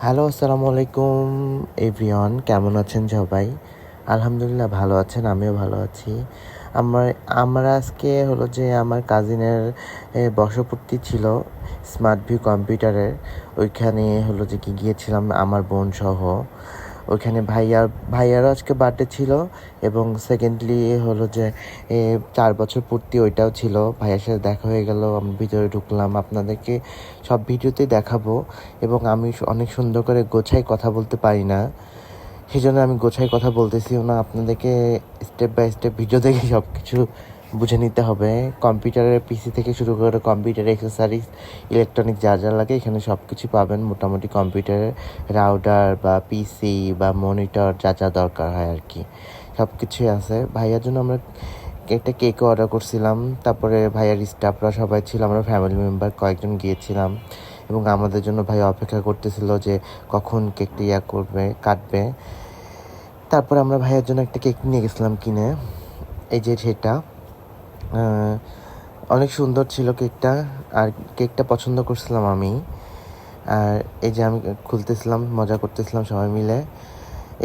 Hello, আসসালামু আলাইকুম everyone. কেমন আছেন সবাই? আলহামদুলিল্লাহ ভালো আছেন, আমিও ভালো আছি। আমার আমরা আজকে হলো যে আমার কাজিনের বর্ষপূর্তি ছিল স্মার্ট ভিউ কম্পিউটারের। ওইখানে হলো যে গিয়েছিলাম আমার বোন সহ। ওইখানে ভাইয়ারও আজকে বার্থডে ছিল এবং সেকেন্ডলি হলো যে ৪ বছর পূর্তি ওইটাও ছিল। ভাইয়ার সাথে দেখা হয়ে গেল, আমি ভিতরে ঢুকলাম, আপনাদেরকে সব ভিডিওতেই দেখাবো। এবং আমি অনেক সুন্দর করে গোছাই কথা বলতে পারি না, সেজন্য আমি গোছাই কথা বলতেছিও না। আপনাদেরকে স্টেপ বাই স্টেপ ভিডিও দেখে সব কিছু বুঝে নিতে হবে। কম্পিউটারের পিসি থেকে শুরু করে কম্পিউটার অ্যাক্সেসরিজ, ইলেকট্রনিক যা যা লাগে এখানে সব কিছু পাবেন। মোটামুটি কম্পিউটারের রাউটার বা পিসি বা মনিটর যা যা দরকার হয় আর কি, সব কিছুই আছে। ভাইয়ার জন্য আমরা একটা কেকও অর্ডার করছিলাম। তারপরে ভাইয়ার স্টাফরা সবাই ছিল, আমরা ফ্যামিলি মেম্বার কয়েকজন গিয়েছিলাম এবং আমাদের জন্য ভাই অপেক্ষা করতেছিল যে কখন কেকটা কাটবে। তারপর আমরা ভাইয়ের জন্য একটা কেক নিয়ে গেছিলাম কিনে, এই যে সেটা অনেক সুন্দর ছিল কেকটা, আর কেকটা পছন্দ করছিলাম আমি। আর এই যে আমি খুলতেছিলাম, মজা করতেছিলাম সবাই মিলে,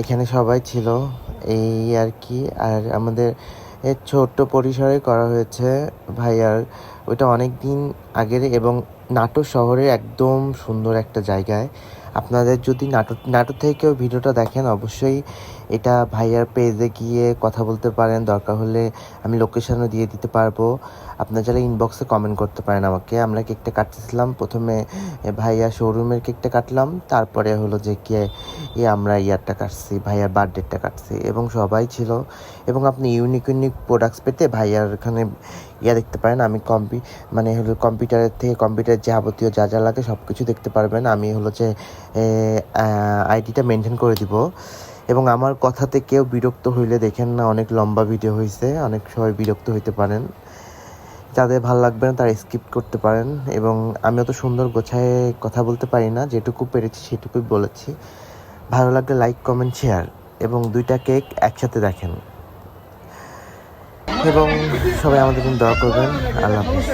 এখানে সবাই ছিল এই আর কি। আর আমাদের ছোট্ট পরিসরে করা হয়েছে ভাইয়ার, ওইটা অনেক দিন আগের এবং নাটোর শহরে একদম সুন্দর একটা জায়গায়। আপনাদের যদি নাটোর থেকে কেউ ভিডিওটা দেখেন, অবশ্যই এটা ভাইয়ার পেজে গিয়ে কথা বলতে পারেন, দরকার হলে আমি লোকেশনও দিয়ে দিতে পারবো। আপনার যারা ইনবক্সে কমেন্ট করতে পারেন আমাকে। আমরা কেকটা কাটতেছিলাম, প্রথমে ভাইয়া শোরুমের কেকটা কাটলাম, তারপরে হলো যে আমরা ইয়ারটা কাটছি, ভাইয়ার বার্থডেটা কাটছি এবং সবাই ছিল। এবং আপনি ইউনিক ইউনিক প্রোডাক্টস পেতে ভাইয়ার এখানে দেখতে পারেন। আমি কম্পিউটারের থেকে কম্পিউটারের যাবতীয় যা যা লাগে সব কিছু দেখতে পারবেন। আমি হলো যে আইডিটা মেনটেন করে দিব। এবং আমার কথাতে কেউ বিরক্ত হইলে দেখেন না, অনেক লম্বা ভিডিও হয়েছে, অনেক সবাই বিরক্ত হইতে পারেন। যাদের ভালো লাগবে না তারা স্কিপ করতে পারেন। এবং আমি অত সুন্দর গোছায় কথা বলতে পারি না, যেটুকু পেরেছি সেটুকুই বলেছি। ভালো লাগলে লাইক, কমেন্ট, শেয়ার এবং 2টা কেক একসাথে দেখেন এবং সবাই আমাদের জন্য দোয়া করবেন। আল্লাহ হাফেজ।